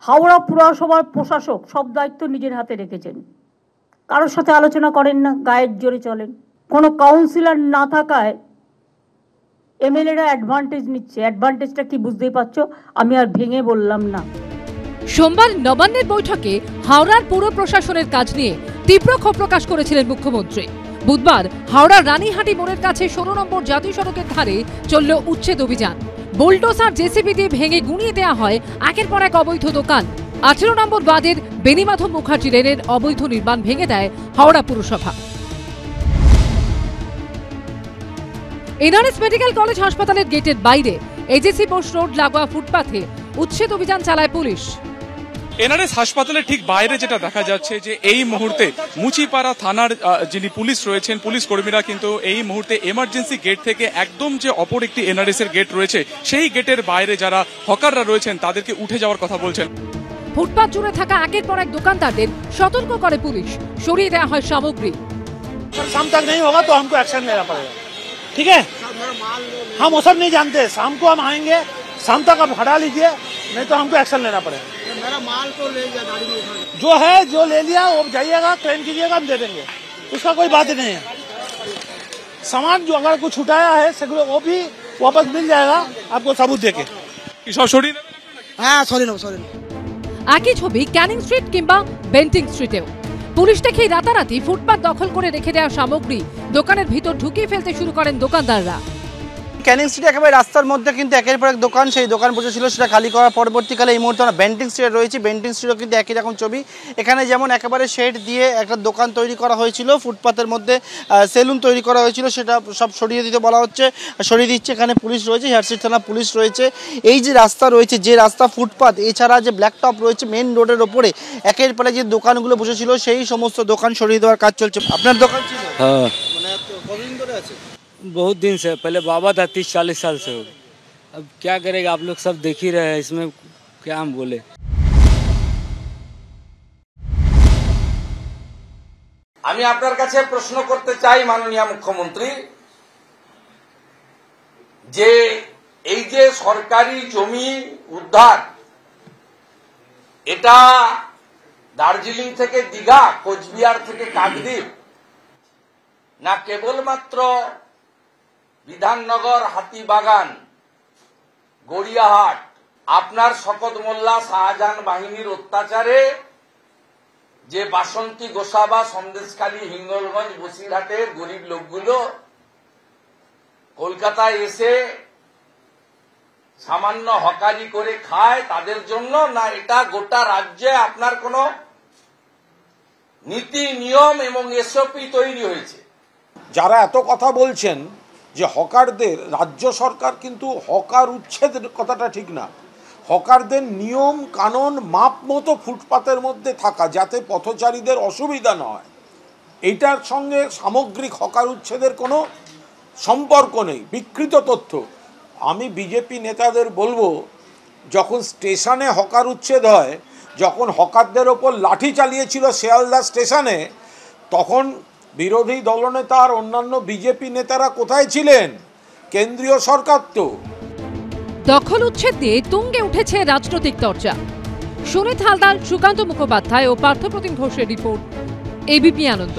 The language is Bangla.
হাওড়া পুরসভার প্রশাসক সব দায়িত্ব নিজের হাতে রেখেছেন, কারোর সাথে আলোচনা করেন না, গায়ের জোরে চলেন। কোনো কাউন্সিলর না থাকায় এমএলএরা অ্যাডভান্টেজ নিচ্ছে। অ্যাডভান্টেজটা কি বুঝতেই পারছো, আমি আর ভেঙে বললাম না। সোমবার নবান্নের বৈঠকে হাওড়ার পুর প্রশাসনের কাজ নিয়ে তীব্র ক্ষোভ প্রকাশ করেছিলেন মুখ্যমন্ত্রী। বুধবার হাওড়ার রানীহাটি মোড়ের কাছে 16 নম্বর জাতীয় সড়কের ধারে চলল উচ্ছেদ অভিযান। বুলডোজার জেসিবি দিয়ে ভেঙে গুঁড়িয়ে দেওয়া হয় একের পর এক অবৈধ দোকান। 18 নম্বর বাদের বেণীমাধব মুখার্জি লেনের অবৈধ নির্মাণ ভেঙে দেয় হাওড়া পুরসভা। এনআরএস মেডিকেল কলেজ হাসপাতালের গেটের বাইরে এজেসি বোস রোড লাগোয়া ফুটপাথে উচ্ছেদ অভিযান চালায় পুলিশ। এনআরএস হাসপাতালের ঠিক বাইরে যেটা দেখা যাচ্ছে যে এই মুহূর্তে মুচিপাড়া থানার যিনি পুলিশ রয়েছেন, পুলিশ কর্মীরা কিন্তু এই মুহূর্তে এমার্জেন্সি গেট থেকে একদম যে অপর একটি এনআরএস এর গেট রয়েছে সেই গেটের বাইরে যারা হকাররা রয়েছেন তাদেরকে উঠে যাওয়ার কথা বলছেন। ফুটপাথ জুড়ে থাকা একের পর এক দোকানদারদের সতর্ক করে পুলিশ, সরিয়ে দেওয়া হয় সামগ্রী। शाम तक नहीं होगा तो हमको एक्शन लेना पड़ेगा, ठीक है? हम वो सब नहीं जानते, शाम को हम आएंगे, शाम तक आप हटा लीजिए, नहीं तो हमको एक्शन लेना पड़ेगा। मेरा माल तो ले लिया, गाड़ी में जो है जो ले लिया वो जाइएगा, क्लेम कीजिएगा, हम दे देंगे, उसका कोई बात ही नहीं है। सामान जो अगर कुछ छुटाया है वो भी वापस मिल जाएगा आपको सबूत देके। हाँ, सॉरी नो। একই ছবি ক্যানিং স্ট্রিট কিংবা বেন্টিং স্ট্রিটেও পুলিশ দেখেই রাতারাতি ফুটপাত দখল করে রেখে দেওয়া সামগ্রী দোকানের ভিতর ঢুকিয়ে ফেলতে শুরু করেন দোকানদাররা। ক্যানিং স্ট্রিট একেবারে রাস্তার মধ্যে কিন্তু একের পর এক দোকান, সেই দোকান বসেছিল, সেটা খালি করার পরবর্তীকালে এই মুহূর্তে আমরা বেন্টিং স্ট্রিটে রয়েছি। বেন্টিং স্ট্রিটও কিন্তু একই রকম ছবি। এখানে যেমন একেবারে শেড দিয়ে একটা দোকান তৈরি করা হয়েছিল, ফুটপাতের মধ্যে সেলুন তৈরি করা হয়েছিল, সেটা সব সরিয়ে দিতে বলা হচ্ছে, সরিয়ে দিচ্ছে। এখানে পুলিশ রয়েছে, হেয়ারস্ট্রিট থানা পুলিশ রয়েছে। এই যে রাস্তা রয়েছে, যে রাস্তা ফুটপাত এছাড়া যে ব্ল্যাক টপ রয়েছে মেন রোডের ওপরে, একের পরে যে দোকানগুলো বসেছিল সেই সমস্ত দোকান সরিয়ে দেওয়ার কাজ চলছে। আপনার দোকান ছিল? হ্যাঁ, মানে কতদিন ধরে আছে? बहुत दिन से। पहले बाबा था, 30-40 साल से हो। अब क्या करेगा, आप लोग सब देख ही रहे हैं, इसमें क्या हम बोले। আমি আপনার কাছে প্রশ্ন করতে চাই মাননীয় মুখ্যমন্ত্রী, যে এই যে সরকারি জমি উদ্ধার, এটা দার্জিলিং থেকে দীঘা, কোচবিহার থেকে কাকদ্বীপ, না কেবলমাত্র বিধাননগর, হাতিবাগান, গড়িয়াহাট, আপনার শকত মোল্লা শাহজাহান বাহিনীর অত্যাচারে যে বাসন্তী, গোসাবা, সন্দেশখালী, হিঙ্গলগঞ্জ, বসিরহাটের গরিব লোকগুলো কলকাতায় এসে সামান্য হকারি করে খায়, তাদের জন্য, না এটা গোটা রাজ্যে আপনার কোন নীতি নিয়ম এবং এসওপি তৈরি হয়েছে? যারা এত কথা বলছেন যে হকারদের, রাজ্য সরকার কিন্তু হকার উচ্ছেদের কথাটা ঠিক না। হকারদের নিয়ম কানুন মাপ মতো ফুটপাতের মধ্যে থাকা, যাতে পথচারীদের অসুবিধা না হয়, এইটার সঙ্গে সামগ্রিক হকার উচ্ছেদের কোনো সম্পর্ক নেই। বিকৃত তথ্য। আমি বিজেপি নেতাদের বলবো, যখন স্টেশনে হকার উচ্ছেদ হয়, যখন হকারদের ওপর লাঠি চালিয়েছিল শিয়ালদা স্টেশনে, তখন বিরোধী দলনেতা আর অন্যান্য বিজেপি নেতারা কোথায় ছিলেন? কেন্দ্রীয় সরকার তো। দখল উচ্ছেদ দিয়ে তুঙ্গে উঠেছে রাজনৈতিক চর্চা। সুনীত হালদার, সুকান্ত মুখোপাধ্যায় ও পার্থপ্রতিম ঘোষের রিপোর্ট, এবিপি আনন্দ।